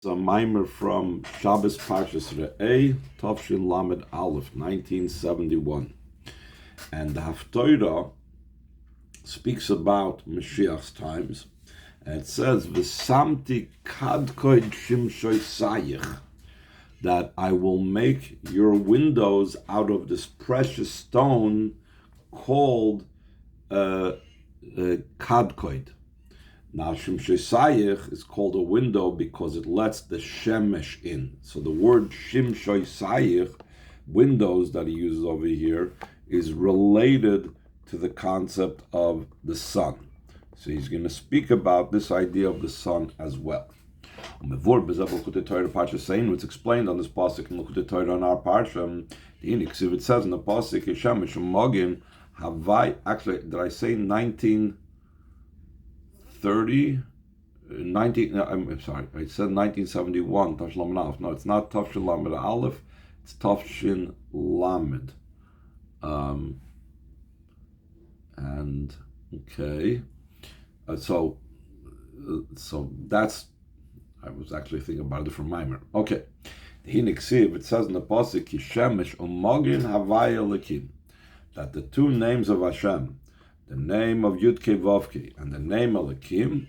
A mimer from Shabbos Parshas Re'eh, Tavshin Lamed Aleph, 1971. And the Haftorah speaks about Mashiach's times. And it says, ושמתי כדכד שמשותיך, that I will make your windows out of this precious stone called kidkad. Now, Shimshotich is called a window because it lets the shemesh in. So the word Shimshotich, windows that he uses over here, is related to the concept of the sun. So he's going to speak about this idea of the sun as well. It's explained on this pasuk in Likutei Torah on our parsha. It says in the pasuk, Shemesh Mogin Havai. Actually, did I say 19? 19, I'm sorry, I said 1971, Tafshin Lamed Aleph. No, it's not Tafshin Lamed Aleph, it's Tafshin Lamed. And, okay, so that's, I was actually thinking about a different mimer. Okay, it says in the pasuk, Shemesh Umogin Havaya Lekim, that the two names of Hashem, the name of Yudke Vavke and the name Elokim,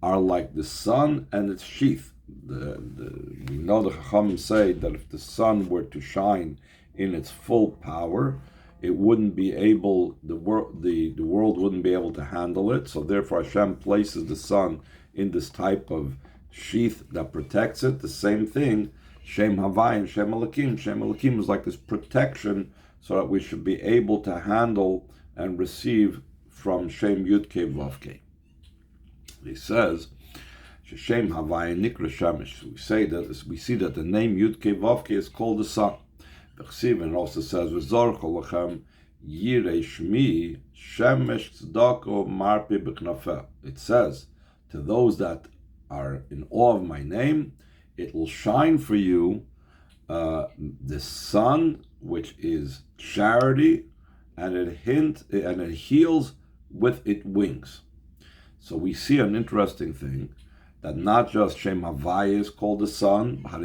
are like the sun and its sheath. We know the Chachamim say that if the sun were to shine in its full power, it wouldn't be able, the world wouldn't be able to handle it. So therefore Hashem places the sun in this type of sheath that protects it. The same thing, Shem Havai and Shem Elokim. Shem Elokim is like this protection so that we should be able to handle and receive from Shem Yudke Vavke. He says, Shem Havai Nikra Shemesh. We see that the name Yudke Vavke is called the sun. And it also says, V'zorcho lachem yirei shmi shemesh tzedako marpe b'knafeh. It says, to those that are in awe of my name, it will shine for you the sun, which is charity, and it heals with its wings. So we see an interesting thing, that not just Shem Havai is called the sun, also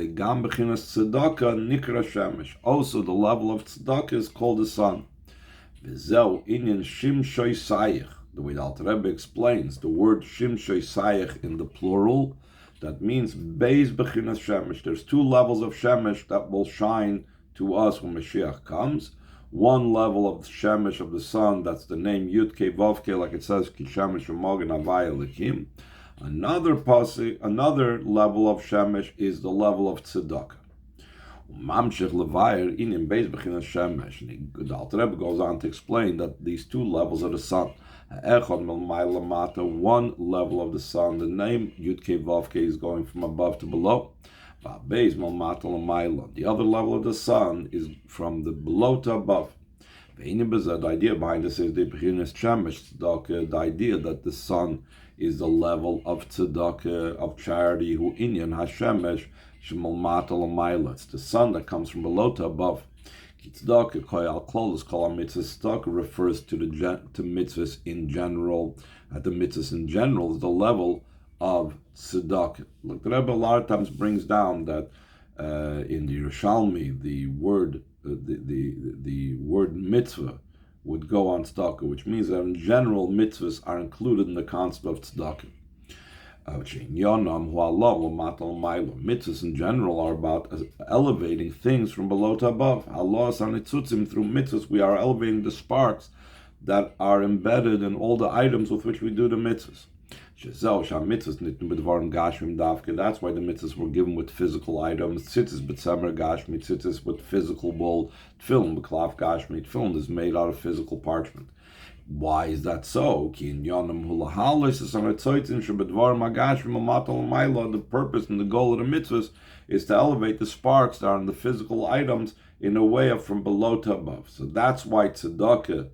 the level of tzedakah is called the sun. The way the Alter Rebbe explains, the word Shimshotich in the plural, that means Beis Bechinas Shemesh. There's two levels of Shemesh that will shine to us when Mashiach comes. One level of the Shemesh of the sun, that's the name Yudke Vavke, like it says, Ki Shemesh U'Mogen Havai Elokim. Another level of Shemesh is the level of Tzedakah. Mamshech Levayer Inim Beis Bechinas Shemesh. The Alter Rebbe goes on to explain that these two levels of the sun. One level of the sun, the name Yudke Vavke, is going from above to below. The other level of the sun is from the below to above. The idea behind this is the idea that the sun is the level of tzedakah, of charity, who inyan hashemesh shemal matal amayla. It's the sun that comes from below to above. Tzedakah koyal klolos kol mitzvahs. Tzedakah refers to mitzvahs in general. At the mitzvahs in general is the level of tzedakah. Look, the Rebbe a lot of times brings down that in the Yerushalmi, the word mitzvah would go on tzedakah, which means that in general mitzvahs are included in the concept of tzedakah. Mitzvahs in general are about elevating things from below to above. Through mitzvahs we are elevating the sparks that are embedded in all the items with which we do the mitzvahs. That's why the mitzvahs were given with physical items. Tzitzis b'tzemer gashmi, tzitzis with physical wool. Tefillin b'klaf gashmi, tefillin is made out of physical parchment. Why is that so? The purpose and the goal of the mitzvahs is to elevate the sparks that are in the physical items in a way of from below to above. So that's why tzedakah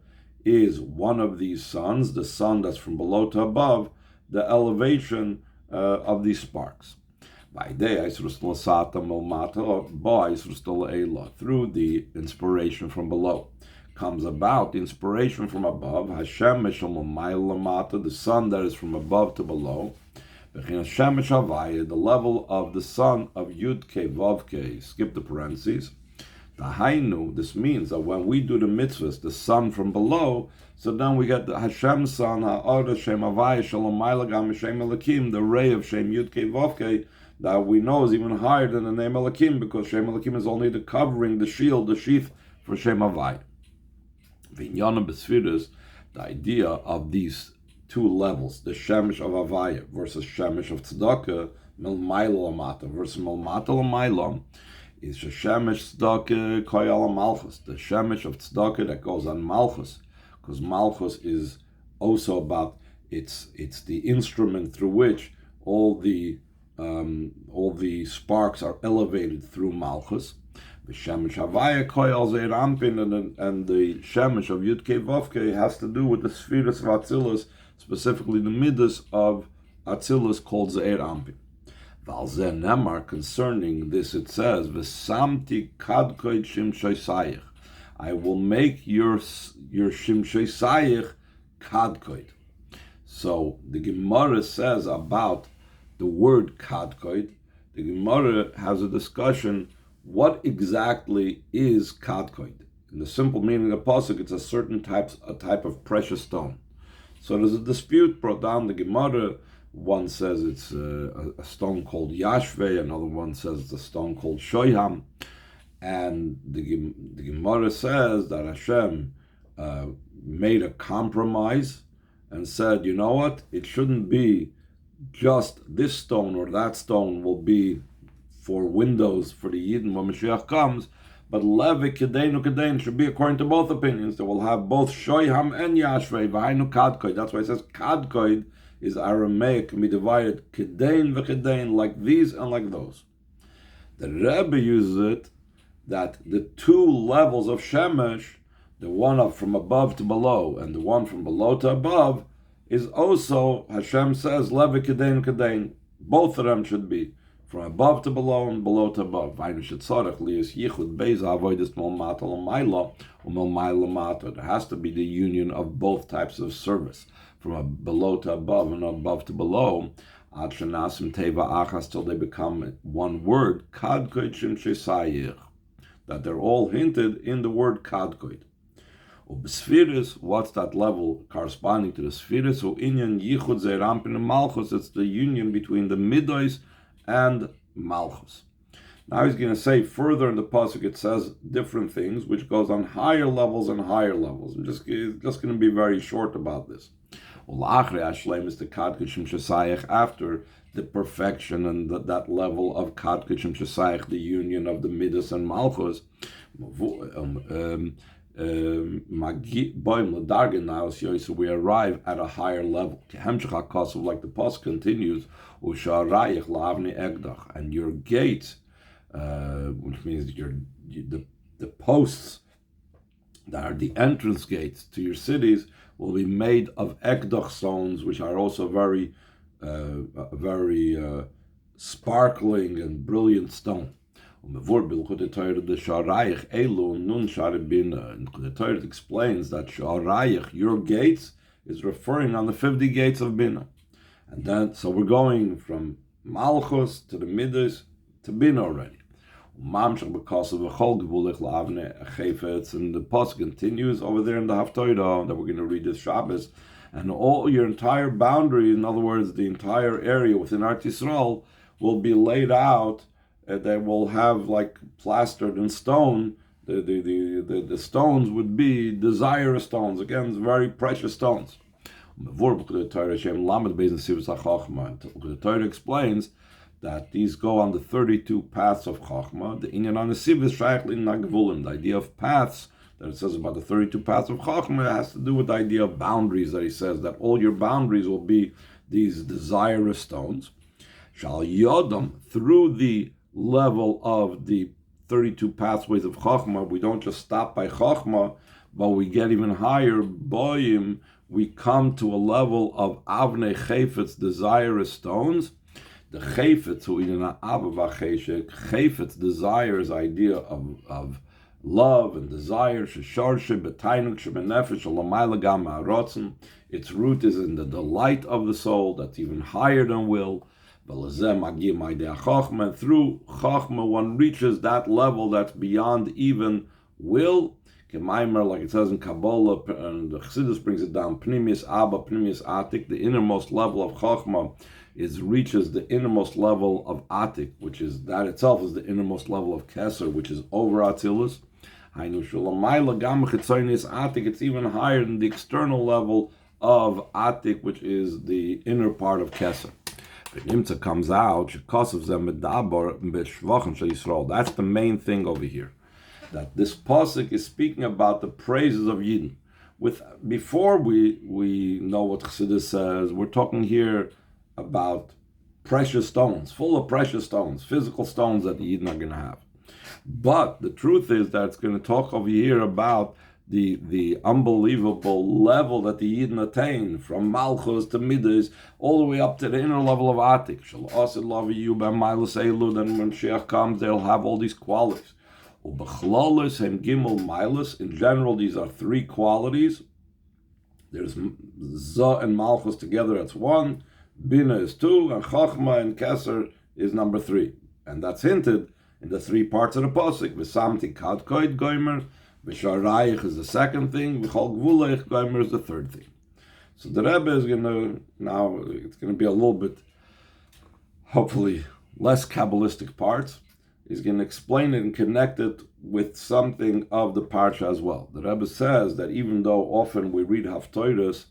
is one of these suns, the sun that's from below to above, the elevation of these sparks. Through the inspiration from below comes about the inspiration from above, the sun that is from above to below, The level of the sun of Yud-Kei Vav-Kei, skip the parentheses. This means that when we do the mitzvahs, the sun from below, so then we get the Hashem Son, Ha'ora Shem Havaya Shalom Mailagam Shem Elakim, the ray of Shem Yud-Kei Vav-Kei, that we know is even higher than the name Elakim, because Shem Elakim is only the covering, the shield, the sheath for Shem Havaya. V'inyanam B'sfiras, the idea of these two levels, the Shemesh of Havaya versus Shemesh of Tzedakah, Milmailo Lamata versus Milmata Lamaylam, is the Shemesh Tzedakah Koyal Malchus, the Shemesh of Tzedakah that goes on Malchus, because Malchus is also about it's the instrument through which all the sparks are elevated through Malchus. The Shemesh Havaya Koyal Zeir Ampin, and the Shemesh of Yud-Kei Vav-Kei has to do with the Spheres of Atzilus, specifically the Midas of Atzilus called Zeir Ampin. Valzen Nemar, concerning this, it says, "V'samti kadkoid shimshosayich." I will make your shimshosayich kadkoid. So the Gemara says about the word kadkoid. The Gemara has a discussion. What exactly is kadkoid? In the simple meaning of pasuk, it's a type of precious stone. So there's a dispute brought down the Gemara. One says it's a stone called Yashve, another one says it's a stone called Shoyham. And the Gemara says that Hashem made a compromise and said, you know what, it shouldn't be just this stone or that stone will be for windows for the Yidden when Mashiach comes, but Levi Kedeinu Kedein should be according to both opinions. They will have both Shoyham and Yashve, V'hainu Kadkoid. That's why it says Kadkoid is Aramaic, can be divided Kedein v'Kedein, like these and like those. The Rebbe uses it that the two levels of Shemesh, the one up from above to below and the one from below to above, is also, Hashem says, Levi Kedein Kedein. Both of them should be from above to below and below to above. There has to be the union of both types of service, from below to above and above to below, till they become one word, that they're all hinted in the word kadkoid. What's that level corresponding to the spheres? It's the union between the midos and Malchus. Now he's going to say further in the pasuk, it says different things, which goes on higher levels and higher levels. I'm just going to be very short about this. After the perfection and that level of kadkishim shesayich, the union of the midas and Malchus, so we arrive at a higher level. Like the pasuk continues, and your gates, which means the posts that are the entrance gates to your cities, will be made of ekdach stones, which are also very sparkling and brilliant stone. And the Torah explains that Sha'arayich, your gates, is referring on the 50 gates of Bina. And then, so we're going from Malchus to the Midas to Bina already. And the pasuk continues over there in the Haftorah that we're going to read this Shabbos, and all your entire boundary, in other words, the entire area within Eretz Yisrael, will be laid out. They will have like plastered in stone. The stones would be desirous stones. Again, very precious stones. The Torah explains that these go on the 32 paths of Chachma. The inyan on the siv is shaykh in nagvulim. The idea of paths that it says about the 32 paths of Chachma has to do with the idea of boundaries. That he says that all your boundaries will be these desirous stones. Shal yodam, through the level of the 32 pathways of Chachma, we don't just stop by Chachma, but we get even higher. Boyim, we come to a level of avnei chayfetz, desirous stones. The chayfetz, chayfetz, desire is idea of love and desire. Its root is in the delight of the soul, that's even higher than will. And through Chachma, one reaches that level that's beyond even will. Like it says in Kabbalah, and the Chassidus brings it down, Pnimius Abba, Pnimius Atik, the innermost level of Chachma reaches the innermost level of Atik, which is, that itself is the innermost level of Keser, which is over Atzilus. It's even higher than the external level of Atik, which is the inner part of Keser. Nimtza comes out, that's the main thing over here. That this pasuk is speaking about the praises of Yidden. Before we know what Chassidus says, we're talking here about precious stones, full of precious stones, physical stones that the Yidden are going to have. But the truth is that it's going to talk over here about the unbelievable level that the Yidden attain, from Malchus to Midas, all the way up to the inner level of Atik. Then when Mashiach comes, they'll have all these qualities. In general, these are three qualities. There's Zah and Malchus together, that's one. Bina is two, and Chachma and Keser is number three. And that's hinted in the three parts of the pasuk. ושמתי כדכד gomer, ושמותיך is the second thing, וכל גבולך gomer is the third thing. So the Rebbe is going to, now it's going to be a little bit, hopefully, less Kabbalistic parts. He's going to explain it and connect it with something of the parsha as well. The Rebbe says that even though often we read Haftorahs,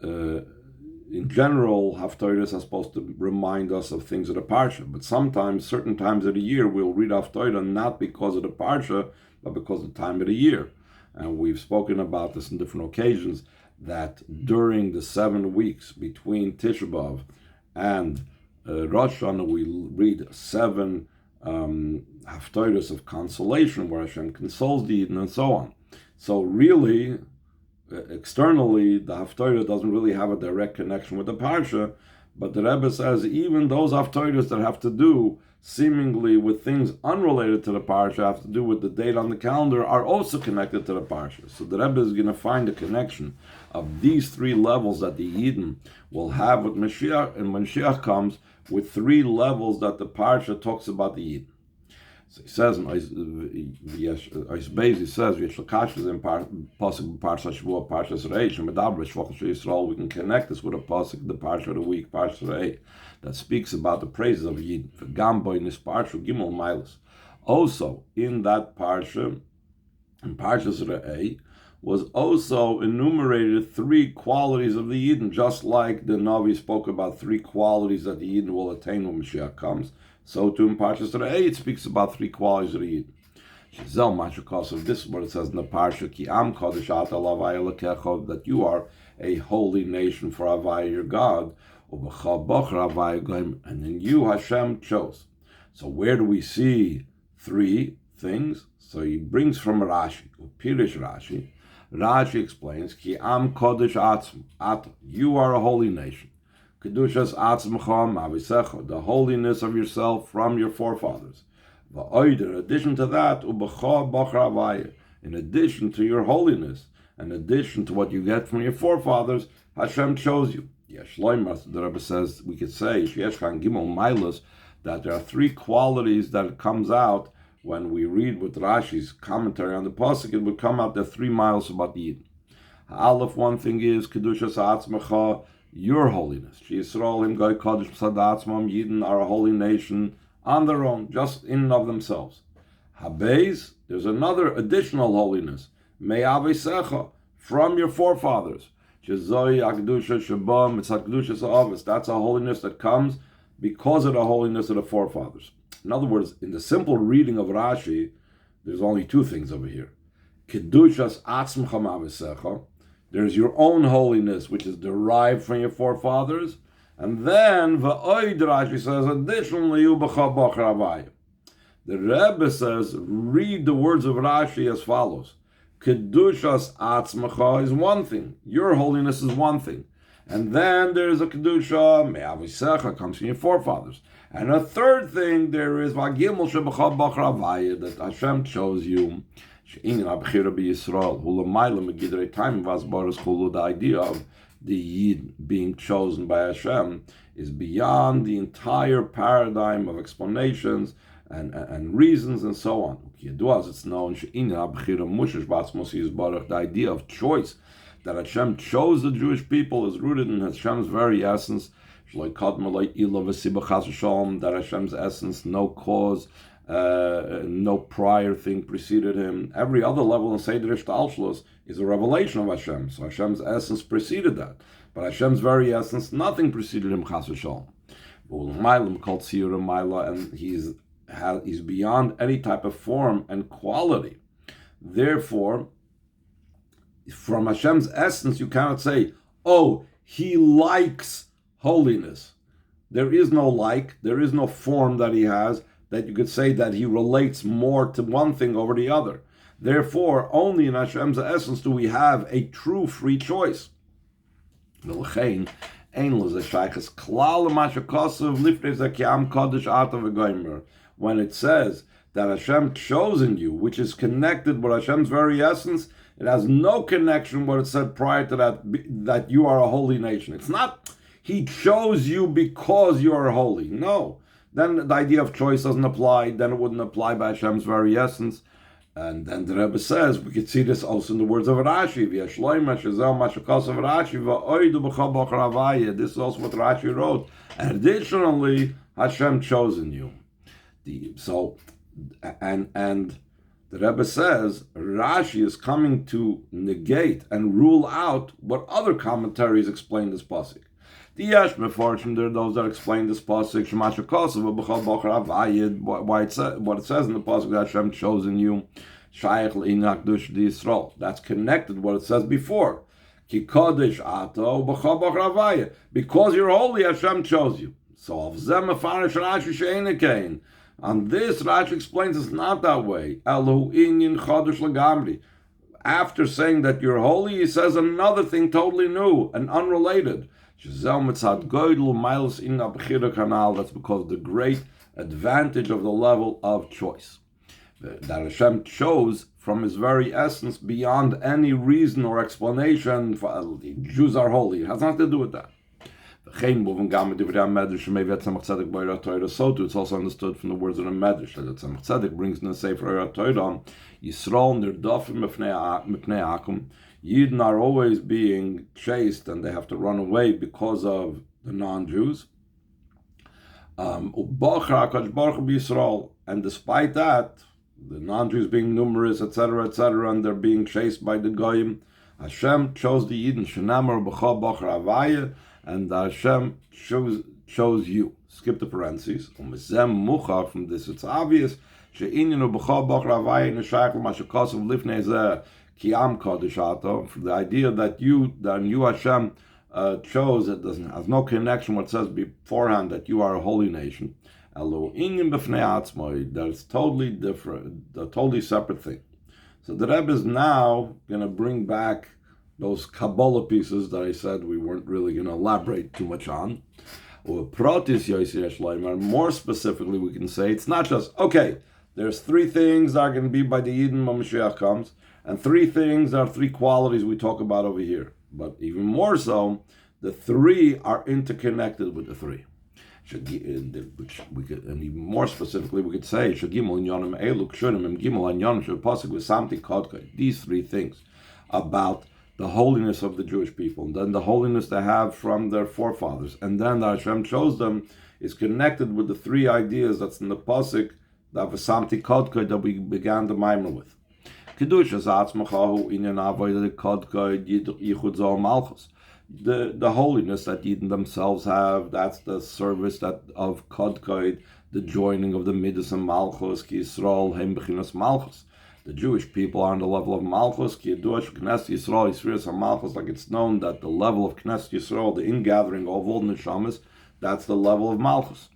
in general, Haftorahs are supposed to remind us of things of the parsha. But sometimes, certain times of the year, we'll read Haftorah not because of the parsha, but because of the time of the year. And we've spoken about this on different occasions, that during the 7 weeks between Tisha B'Av and Rosh Hashanah, we read 7 Haftorahs of consolation, where Hashem consoles the Yidden and so on. So really, externally, the Haftorah doesn't really have a direct connection with the Parsha, but the Rebbe says even those Haftorahs that have to do seemingly with things unrelated to the Parsha, have to do with the date on the calendar, are also connected to the Parsha. So the Rebbe is going to find a connection of these three levels that the Yidden will have with Mashiach, and when Mashiach comes, with three levels that the Parsha talks about the Yidden. So he says in Eisbeis, he says, we can connect this with a pasuk, the Parsha of the week, Parsha Re'eh, that speaks about the praises of Yidden. Also, in that Parsha, in Parsha Re'eh, was also enumerated 3 qualities of the Yidden, just like the Navi spoke about 3 qualities that the Yidden will attain when Mashiach comes. So too in Parshas Re'eh, it speaks about 3 qualities of the Yidden. This is what it says in the Parsha, Ki am kodesh ata l'havaya l'kecha, that you are a holy nation for Havaya your God, and then you Hashem chose. So where do we see 3 things? So he brings from Rashi, Pirish Rashi. Rashi explains, Ki am kodesh ata, you are a holy nation. Kedushas atzmecha ma'avisecha, the holiness of yourself from your forefathers. In addition to that, in addition to your holiness, in addition to what you get from your forefathers, Hashem chose you. The Rebbe says, we could say, that there are 3 qualities that it comes out when we read with Rashi's commentary on the pasuk. It would come out there 3 miles about the Yidden. Aleph, one thing is, Kedushas atzmecha, your holiness. Yidden are a holy nation on their own, just in and of themselves. Habeis, there's another additional holiness. Me'avisecha, from your forefathers. That's a holiness that comes because of the holiness of the forefathers. In other words, in the simple reading of Rashi, there's only 2 things over here. Kedushas atzmecha ma'avisecha, there's your own holiness, which is derived from your forefathers. And then, V'oid, Rashi says, additionally, the Rebbe says, read the words of Rashi as follows. Kedushas atzmecha is one thing. Your holiness is one thing. And then there's a Kedusha, Me'avisecha, comes from your forefathers. And a third thing, there is V'agimel shebecha b'chravaya, that Hashem chose you. The idea of the Yid being chosen by Hashem is beyond the entire paradigm of explanations and reasons and so on. As it's known, the idea of choice, that Hashem chose the Jewish people, is rooted in Hashem's very essence. That Hashem's essence, no cause, no prior thing preceded him. Every other level in Seder Ishtalshlus is a revelation of Hashem. So Hashem's essence preceded that. But Hashem's very essence, nothing preceded him, Chas v'shalom. Called Shiur, and he's beyond any type of form and quality. Therefore, from Hashem's essence, you cannot say, oh, he likes holiness. There is no like, there is no form that he has that you could say that he relates more to one thing over the other. Therefore, only in Hashem's essence do we have a true free choice. When it says that Hashem chosen you, which is connected with Hashem's very essence, it has no connection with what it said prior to that you are a holy nation. It's not He chose you because you are holy. No. Then the idea of choice doesn't apply. Then it wouldn't apply by Hashem's very essence. And then the Rebbe says, we could see this also in the words of Rashi. This is also what Rashi wrote. And additionally, Hashem chosen you. And the Rebbe says, Rashi is coming to negate and rule out what other commentaries explain this pasuk. There are those that explain this pasuk, what it says in the pasuk that Hashem chosen you, that's connected to what it says before. Because you're holy, Hashem chose you. So on this, Rashi explains it's not that way. After saying that you're holy, he says another thing totally new and unrelated. That's because of the great advantage of the level of choice that Hashem chose from His very essence beyond any reason or explanation. Jews are holy. It has nothing to do with that. So too, it's also understood from the words of the Medrash that Tzemach Tzedek brings in the Sefer Orah Torah, Yisrael nirdafim mipnei akum. Yidden are always being chased and they have to run away because of the non-Jews. And despite that, the non-Jews being numerous, etc., and they're being chased by the Goyim, Hashem chose the Yidden, and Hashem chose you. Skip the parentheses. From this, it's obvious. For the idea that you Hashem chose, it has no connection with what it says beforehand that you are a holy nation. That's totally different, a totally separate thing. So the Rebbe is now going to bring back those Kabbalah pieces that I said we weren't really going to elaborate too much on. More specifically, we can say it's not just, okay, there's three things that are going to be by the Yidden when Mashiach comes, and three things are three qualities we talk about over here. But even more so, the three are interconnected with the three. Which we could, and even more specifically, we could say these three things about the holiness of the Jewish people, and then the holiness they have from their forefathers, and then that Hashem chose them is connected with the three ideas that's in the pasuk that ושמתי כדכד that we began the mimer with. The holiness that Yidden themselves have, that's the service that of Kidkad, the joining of the Midas and Malchus, Ki Yisrael, Hem Bechinas Malchus. The Jewish people are on the level of Malchus, Ki Yadush, Knesset Yisrael, Yisrael and Malchus, like it's known that the level of Knesset Yisrael, the ingathering of all Neshamas, that's the level of Malchus.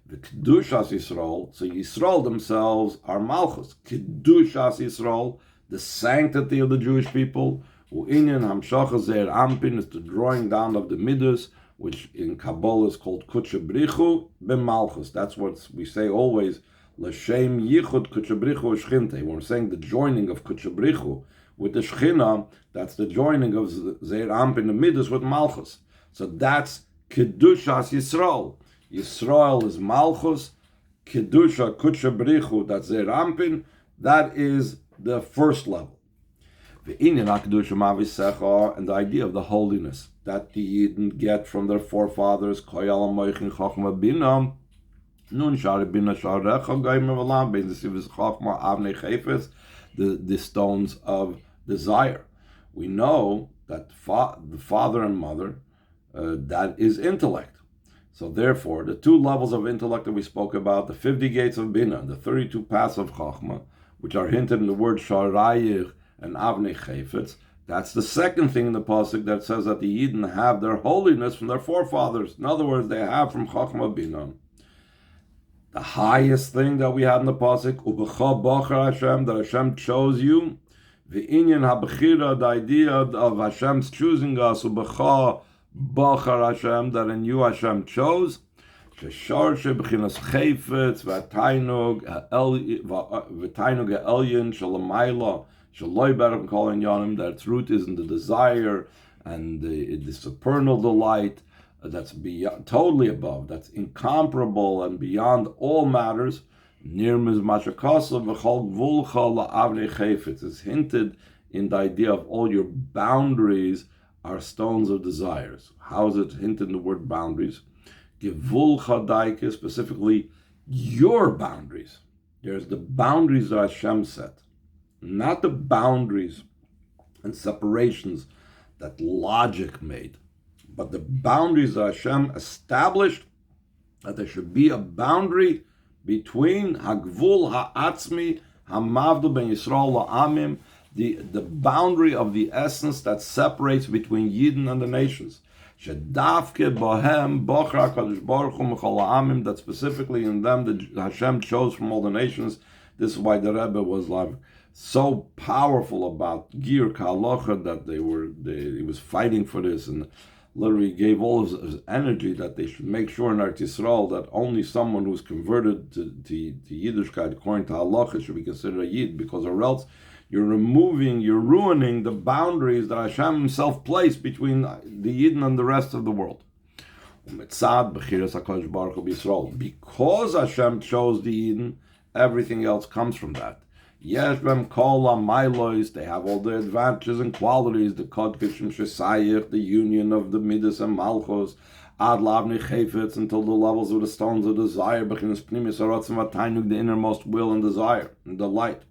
The Kedushas Yisrael, so Yisrael themselves are Malchus. Kedushas Yisrael, the sanctity of the Jewish people, U'inyan Hamshacha Zeir Ampin is the drawing down of the Midas, which in Kabbalah is called Kutchabrichu B'Malchus. That's what we say always, L'Shem Yichud Kutchabrichu Shchinte. When we're saying the joining of Kutchabrichu, with the Shechina, that's the joining of Zeir Ampin, the Midas with Malchus. So that's Kedushas Yisrael. Yisrael is Malchus, Kedusha, Kutsha Berichu, that's Zeir Ampin, that is the first level. And the idea of the holiness that the Yidden get from their forefathers, the stones of desire. We know that the father and mother, that is intellect. So therefore, the two levels of intellect that we spoke about, the 50 gates of Bina, the 32 paths of Chachma, which are hinted in the word Sharayich and Avnei Chayfetz, that's the second thing in the pasuk that says that the Yidden have their holiness from their forefathers. In other words, they have from Chachma Bina. The highest thing that we had in the pasuk, Ubecha Bachar Hashem, that Hashem chose you. The Inyan HaBechira, the idea of Hashem's choosing us, Ubecha Bachar Hashem, that in you Hashem chose. Shesharshe Bechinas Chayfetz, V'Tainug Ha'elyin Shalamayla, Shaloi Baruch Kol Inyanim, that its root is in the desire and the supernal delight that's beyond, totally above, that's incomparable and beyond all matters. Nirmiz Mashakasa V'Chol Gvulcha La'avnei Chayfetz is hinted in the idea of all your boundaries are stones of desires. How is it hinted in the word boundaries? Gevulcha Daike, specifically your boundaries. There's the boundaries that Hashem set, not the boundaries and separations that logic made, but the boundaries that Hashem established, that there should be a boundary between Hagvul Ha'atzmi Hamavdu Ben Yisrael La'amim, the boundary of the essence that separates between Yidden and the nations. Shedavke Bohem Bochra Kadosh Baruch Hu Mechol Ha'amim, that specifically in them that Hashem chose from all the nations. This is why the Rebbe was like so powerful about Gir Ka'alocha, that he was fighting for this and literally gave all of his energy that they should make sure in Eretz Yisrael that only someone who's converted to Yiddishkeit according to halacha should be considered a Yid, because or else you're ruining the boundaries that Hashem himself placed between the Yidden and the rest of the world. Because Hashem chose the Yidden, everything else comes from that. Yeshbem Kol HaMailos, they have all the advantages and qualities, the kod the union of the Midas and Malchus, Ad Lavnei Chayfetz, until the levels of the stones of desire, Bechinas Pnimis Haratzim V'Tainug, the innermost will and desire and delight.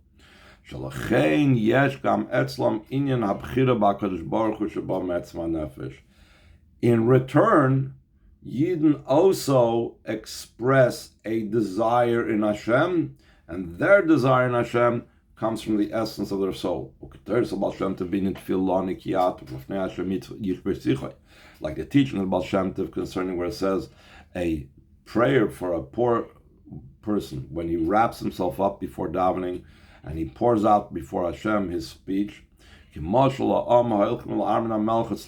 Shalachein Yesh Gam Etzlam Inyan HaBchira B'Kadosh Baruch Hu Sheba Metzma Nefesh. In return, Yidden also express a desire in Hashem, and their desire in Hashem comes from the essence of their soul. Like the teaching of Baal Shem Tov concerning where it says a prayer for a poor person when he wraps himself up before davening and he pours out before Hashem his speech. It's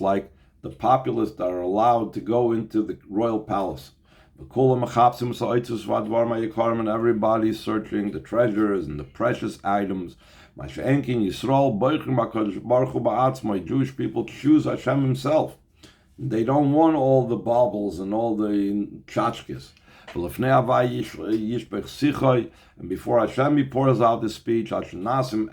like the populace that are allowed to go into the royal palace. And everybody's searching the treasures and the precious items. Jewish people choose Hashem himself. They don't want all the baubles and all the tchotchkes. And before Hashem he pours out his speech until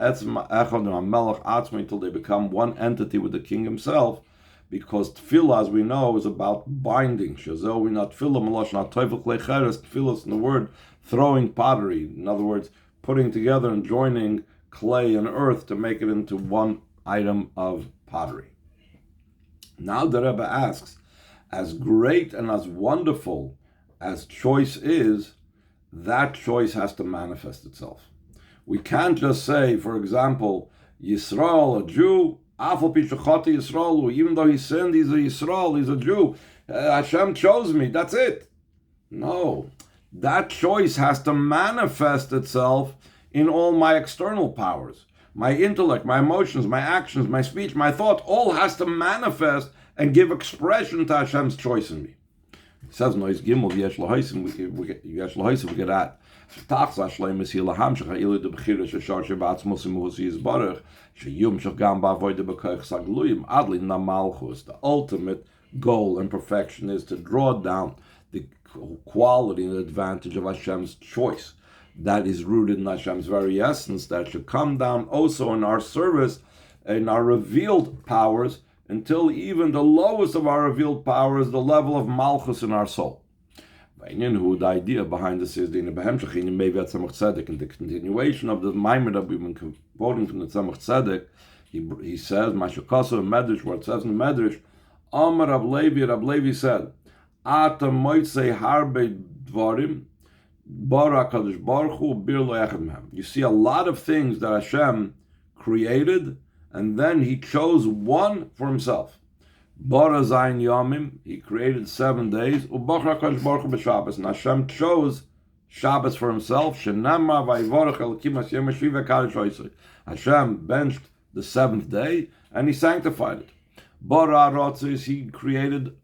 they become one entity with the king himself. Because tefillah, as we know, is about binding. Tefillah is in the word throwing pottery. In other words, putting together and joining clay and earth to make it into one item of pottery. Now the Rebbe asks, as great and as wonderful as choice is, that choice has to manifest itself. We can't just say, for example, Yisrael, a Jew, even though he sinned, he's a Yisrael, he's a Jew. Hashem chose me, that's it. No, that choice has to manifest itself in all my external powers. My intellect, my emotions, my actions, my speech, my thought, all has to manifest and give expression to Hashem's choice in me. It says, Nois Gimel, Yesh L'Hoisim, we get at. Malchus, the ultimate goal and perfection is to draw down the quality and advantage of Hashem's choice that is rooted in Hashem's very essence, that should come down also in our service, in our revealed powers, until even the lowest of our revealed powers, the level of Malchus in our soul. The idea behind this is in the continuation of the Maimer that we've been quoting from the Tzemach Tzedek. He says, Mashakaso in Medrash, where it says in the Medrash, Amar Rab Levi said, Ata moitze harbe dvarim, bara kadosh baruch hu bir lo echad mehem. You see a lot of things that Hashem created, and then He chose one for Himself. Bara zayin yomim, He created 7 days. Ubachra kadosh baruch hu b'Shabbos, and Hashem chose Shabbos for Himself. Shenamar vayvorach elokim Hashem hashiva kadosh oisei. Hashem benched the 7th day, and He sanctified it. Bara rotzis, He created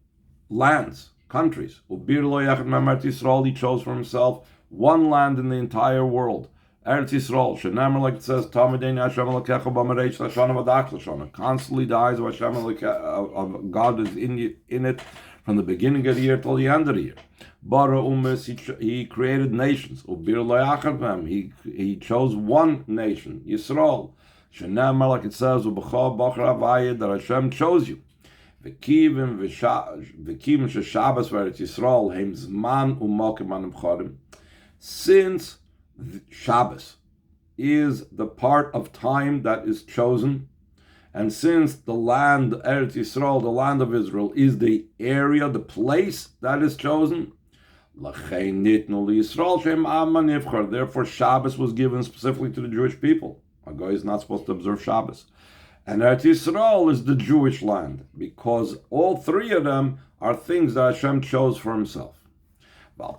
lands, countries. Ubir lo yachad mehem Eretz Yisrael, He chose for Himself one land in the entire world. Eretz Yisrael, Shenamar, like it says, Tamidei Hashem Elokecha b'Mareish Lashana v'Dak Lashana. Constantly the eyes of Hashem of God is in it from the beginning of the year till the end of the year. Bara umes, He created nations. Ubir lo yachad mehem, He chose one nation, Yisrael. Shenamar, like it says, U'b'cha b'chra v'ayed, that Hashem chose you. V'kivim sheshabbos v'Eretz Yisrael heim zman u'mokim anim chorim. Since Shabbos is the part of time that is chosen, and since the land, Eretz Yisrael, the land of Israel, is the area, the place that is chosen, therefore Shabbos was given specifically to the Jewish people. A guy is not supposed to observe Shabbos. And Eretz Yisrael is the Jewish land, because all three of them are things that Hashem chose for Himself.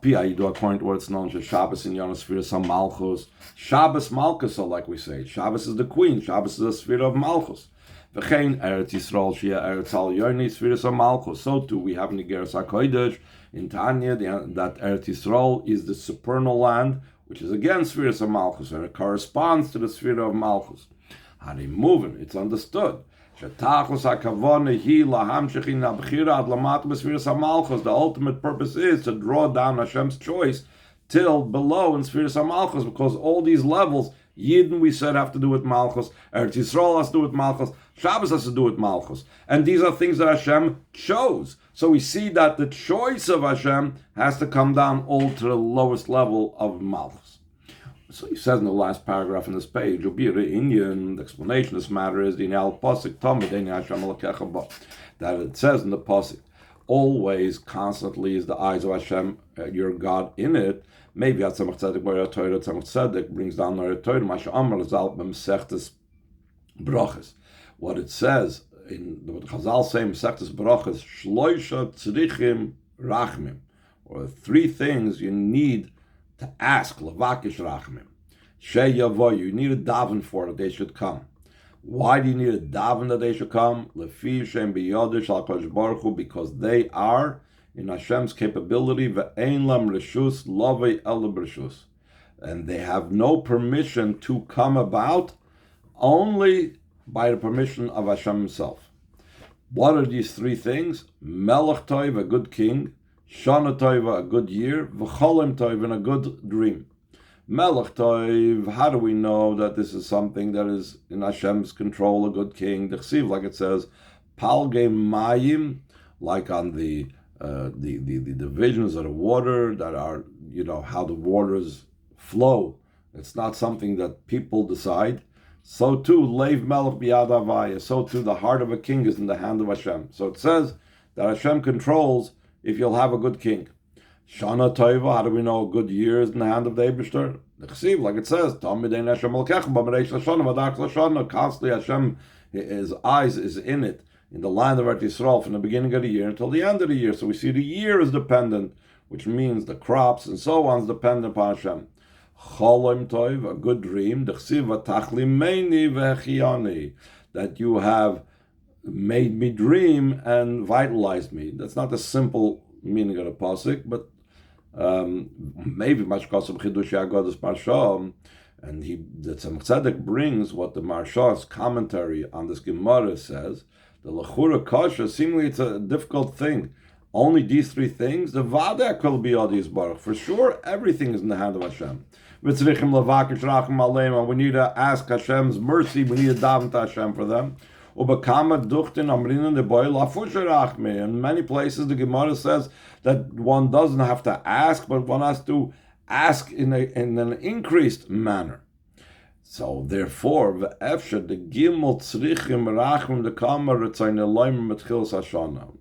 You do a point where it's known as Shabbos in Yonos Sfiras Malchus. Shabbos Malchus, like we say. Shabbos is the queen. Shabbos is the sphere of Malchus. V'chein Eretz Yisrael Shia Eretz Al Yoni Sfiras Malchus. So too we have in the Geras HaKodesh in Tanya that Eretz Yisrael is the supernal land, which is again Sfiras of Malchus, and it corresponds to the sphere of Malchus. How they moving? It's understood. The ultimate purpose is to draw down Hashem's choice till below in Sfiras HaMalchus, because all these levels, Yidden, we said, have to do with Malchus, Eretz Yisrael has to do with Malchus, Shabbos has to do with Malchus. And these are things that Hashem chose. So we see that the choice of Hashem has to come down all to the lowest level of Malchus. So he says in the last paragraph in this page, the explanation of this matter is that it says in the Pasuk, always, constantly is the eyes of Hashem, your God, in it. Maybe at Tzemach Tzedek brings down the Torah, what it says, in what Chazal say, Mesechtes Brachos, Shloisha Tzrichim Rachmim, or 3 things you need to ask, Levakish Rachmim. Sheyavoy, you need a daven for that they should come. Why do you need a daven that they should come? Lefi Shem B'Yodish Al Kodesh Baruch Hu, because they are in Hashem's capability, Ve'ein Lam Reshus Lovei El Reshus, and they have no permission to come about, only by the permission of Hashem Himself. What are these 3 things? Melech Toiv, a good king, Shana Toiva, a good year, V'cholim Toiv, and a good dream. Melech Toiv, how do we know that this is something that is in Hashem's control, a good king? The Chsiv, like it says, Palge Mayim, like on the divisions of the water that are, how the waters flow. It's not something that people decide. So too, Leiv Melech B'Yad Havaya, so too the heart of a king is in the hand of Hashem. So it says that Hashem controls if you'll have a good king. Shana Toiva, how do we know a good year is in the hand of the Eibishter? The Chsiv, like it says, Tamidei Hashem Elokecha b'Mareish Lashana v'Dak Lashana. Constantly Hashem, His eyes is in it, in the land of Eretz Yisrael, from the beginning of the year until the end of the year. So we see the year is dependent, which means the crops and so on is dependent upon Hashem. Cholim Toiv, a good dream. The Chsiv, Tachlimeini v'Hechiani, that you have made me dream and vitalized me. That's not the simple meaning of the pasuk, but Maybe Mashkosam Chidushi Agodas Marsha, and the Tzemach Tzedek brings what the Marsha's commentary on this Gemara says. The Lechura Kasha, seemingly it's a difficult thing. Only these three things, the Vada Kol Biyadi Baruch. For sure, everything is in the hand of Hashem. We need to ask Hashem's mercy. We need to daven to Hashem for them. In many places, the Gemara says that one doesn't have to ask, but one has to ask in an increased manner. So therefore, the gimel tzrichim rachim dekama retzayne loim metchilas hashana.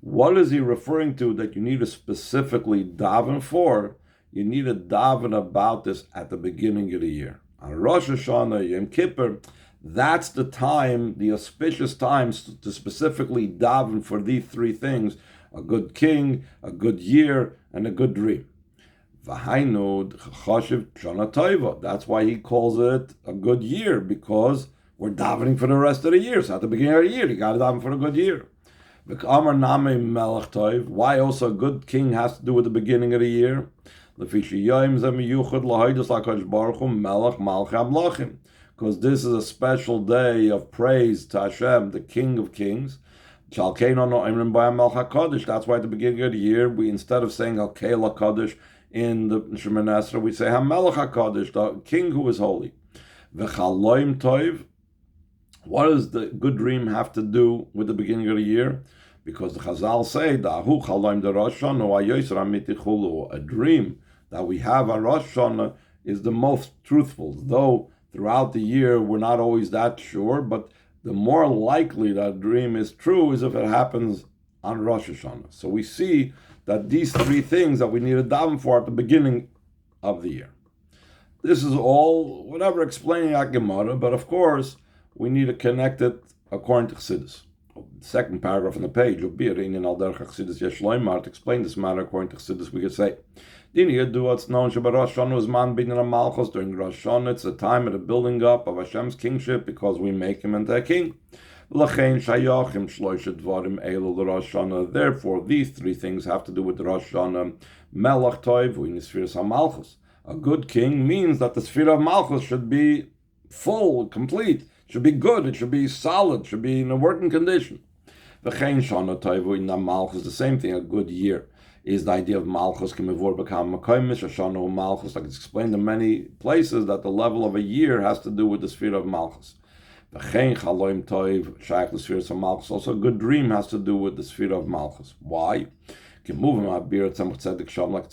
What is he referring to that you need to specifically daven for? You need to daven about this at the beginning of the year. On Rosh Hashanah, Yom Kippur, that's the time, the auspicious times to specifically daven for these three things: a good king, a good year, and a good dream. That's why he calls it a good year, because we're davening for the rest of the year. So at the beginning of the year, you got to daven for a good year. Why also a good king has to do with the beginning of the year? Because this is a special day of praise to Hashem, the King of Kings. That's why at the beginning of the year, we, instead of saying Al-Keil HaKadosh in the Shemoneh Esrei, we say HaMelech HaKadosh, the King who is holy. What does the good dream have to do with the beginning of the year? Because the Chazal say, a dream that we have on Rosh Hashanah is the most truthful. Though throughout the year we're not always that sure, but the more likely that dream is true is if it happens on Rosh Hashanah. So we see that these three things that we need to daven for at the beginning of the year. This is all, whatever, explaining that Gemara, but of course, we need to connect it according to Chassidus. The second paragraph on the page, to explain this matter according to Chassidus, we could say, during Rosh Hashanah, it's the time of the building up of Hashem's kingship, because we make him into a king. Therefore, these three things have to do with the Rosh Hashanah. Melech Toiv in the Sphere of Malchus. A good king means that the Sphere of Malchus should be full, complete, should be good, it should be solid, should be in a working condition. The Malchus is the same thing. A good year is the idea of Malchus. Malchus, like it's explained in many places, that the level of a year has to do with the Sphere of Malchus. Also, a good dream has to do with the Sphere of Malchus. Why? Like it's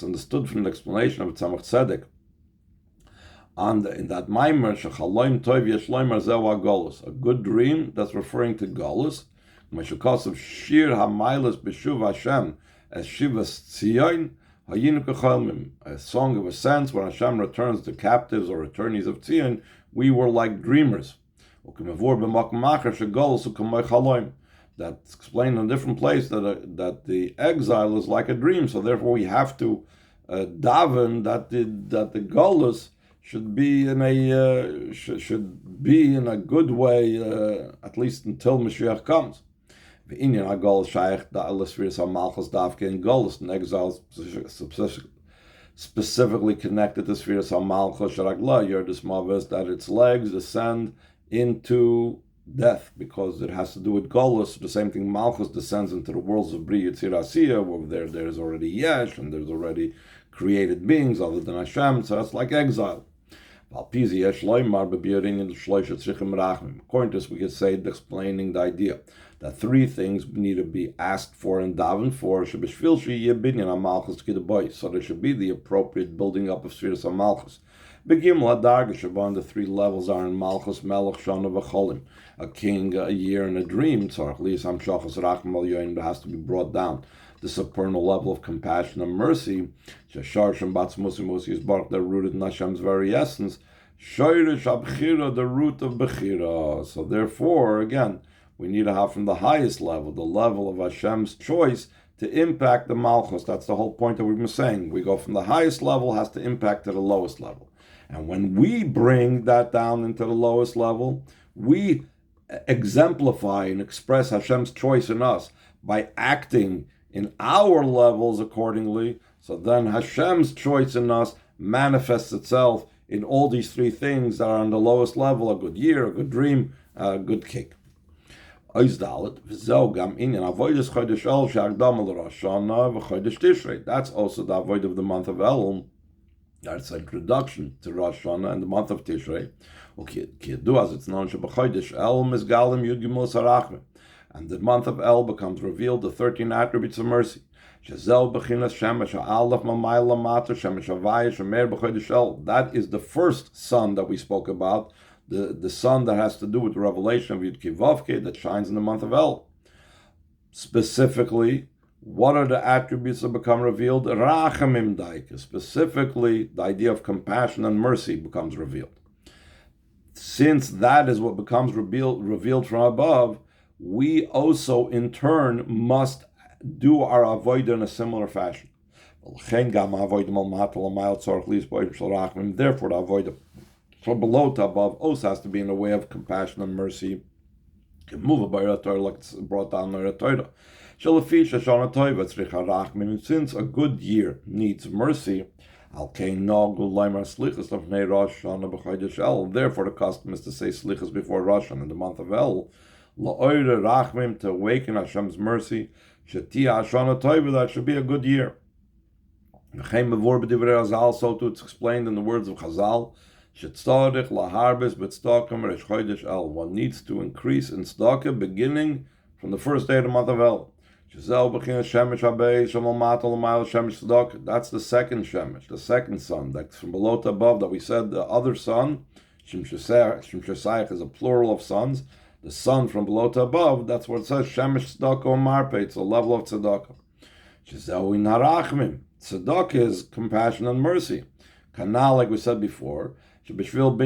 understood from the explanation of Tzemach Tzedek. In that Maimer, a good dream that's referring to Golus. Shiur Hamailas B'Shuv Hashem as Shivas Tzion Hayinu Kecholmim, a song of ascents when Hashem returns the captives or returnees of Tzion. We were like dreamers. That's explained in a different place that the exile is like a dream. So therefore, we have to daven that the Golus should be in a good way, at least until Mashiach comes. The Indian Golus Shaykh Da'alas Malchus Davke in Golus, and exile specifically connected to Spheres HaMalchus Sharagla Yerdis Mavis, that its legs descend into death, because it has to do with Golus. The same thing, Malchus descends into the worlds of Bri Yitzir Asiya, where there's already Yesh, and there's already created beings other than Hashem, so that's like exile. According to this, we could say, explaining the idea that three things need to be asked for and davened for, so there should be the appropriate building up of Spheres HaMalchus. The three levels are in Malchus, Melech, Shana, V'cholim. A king, a year, and a dream. That has to be brought down. The supernal level of compassion and mercy, they're rooted in Hashem's very essence. The root of Bechira. So therefore, again, we need to have from the highest level, the level of Hashem's choice, to impact the Malchus. That's the whole point that we've been saying. We go from the highest level, has to impact to the lowest level. And when we bring that down into the lowest level, we exemplify and express Hashem's choice in us by acting in our levels accordingly. So then Hashem's choice in us manifests itself in all these three things that are on the lowest level: a good year, a good dream, a good cake. That's also the avoid of the month of Elul. That's an introduction to Rosh Hashanah and the month of Tishrei. Okay, as it's known, and the month of El becomes revealed the 13 attributes of mercy. That is the first sun that we spoke about, the sun that has to do with the revelation of Yud Kivavke that shines in the month of El. Specifically, what are the attributes that become revealed? Rachamim daika. Specifically, the idea of compassion and mercy becomes revealed. Since that is what becomes revealed from above, we also in turn must do our avodah in a similar fashion. Therefore, the avodah from below to above also has to be in a way of compassion and mercy. Like it's brought down in the Torah. Since a good year needs mercy, therefore the custom is to say slichas before Rosh Hashanah in the month of El, to awaken Hashem's mercy, that should be a good year. So too it's explained in the words of Chazal, one needs to increase in tzedakah beginning from the first day of the month of El. That's the second shemesh, the second sun, that's from below to above that we said the other sun, Shemshutיך is a plural of sons. The sun from below to above, that's what it says, shemesh tzedakah marpe, it's a level of tzedakah. Tzedakah is compassion and mercy. Kanal, like we said before, so there should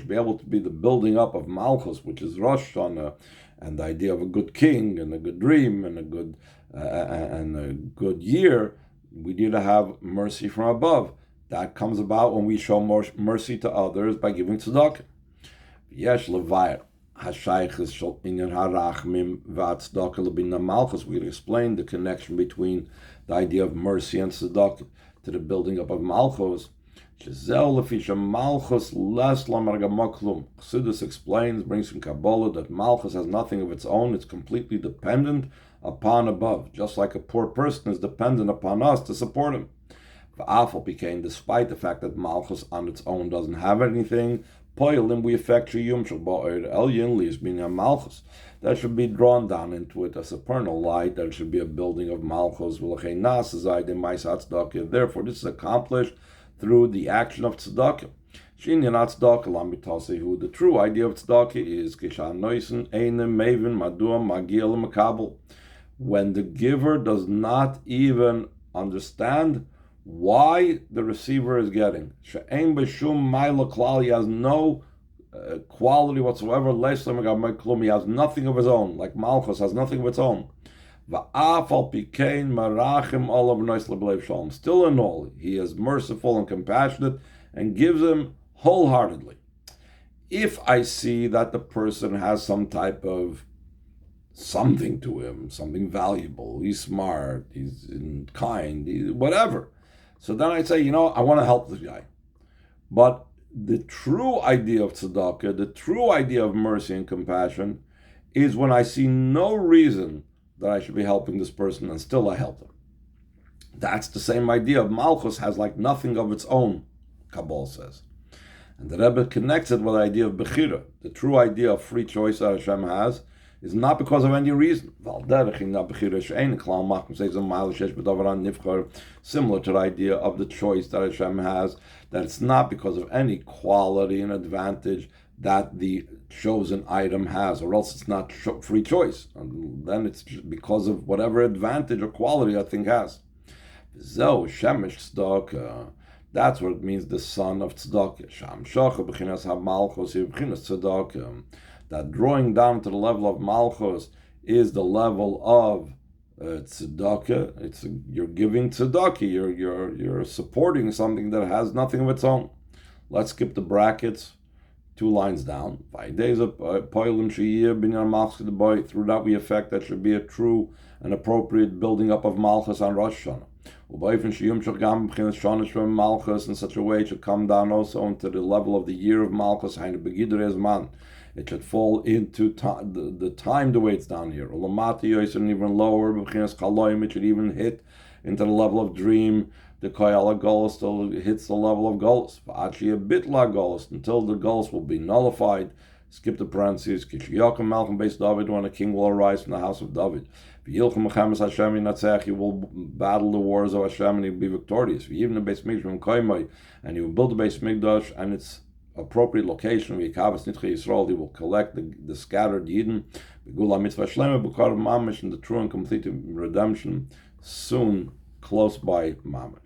be able to be the building up of Malchus, which is Rosh Hashanah, and the idea of a good king and a good dream and a good year. We need to have mercy from above. That comes about when we show more mercy to others by giving tzedakah. Yesh levayr hashayches shel inyan harachmim v'atzdakah lebina Malchus. We explained the connection between the idea of mercy and tzedakah to the building up of Malchus. Chassidus explains, brings from Kabbalah, that Malchus has nothing of its own, it's completely dependent upon above, just like a poor person is dependent upon us to support him. Despite the fact that Malchus on its own doesn't have anything, we affect Malchus. That should be drawn down into it, a supernal light. There should be a building of Malchus. Therefore, this is accomplished through the action of tzedakah. The true idea of tzedakah is when the giver does not even understand why the receiver is getting. He has no quality whatsoever. He has nothing of his own, like Malchus has nothing of its own. Still in all, he is merciful and compassionate and gives him wholeheartedly. If I see that the person has some type of something to him, something valuable, he's smart, he's kind, whatever, so then I say, I want to help this guy. But the true idea of tzedakah, the true idea of mercy and compassion, is when I see no reason that I should be helping this person and still I help him. That's the same idea of Malchus has like nothing of its own, Kabbalah says. And the Rebbe connects it with the idea of Bechira. The true idea of free choice that Hashem has is not because of any reason. Similar to the idea of the choice that Hashem has, that it's not because of any quality and advantage that the chosen item has, or else it's not free choice. And then it's just because of whatever advantage or quality that thing has. That's what it means, the son of tzedakah. That drawing down to the level of Malchus is the level of tzedakah. You're giving tzedakah. You're supporting something that has nothing of its own. Let's skip the brackets. 2 lines down. 5 days of poilim sheyir binyan Malchus the boy. Through that we affect that should be a true an appropriate building up of Malchus on Rosh Hashanah. Malchus in such a way it should come down also into the level of the year of Malchus. It should fall into the time the way it's down here. And even lower, it should even hit into the level of dream. The Koyala Golos still hits the level of Golos. Until the Golos will be nullified. Skip the parentheses. Kishiyakim Malchim Beis David, when a king will arise from the house of David. He will battle the wars of Hashem and he will be victorious. And he will build the Beis Mikdash and its appropriate location. He will collect the scattered Yidden. And the true and complete redemption soon, close by Mamish.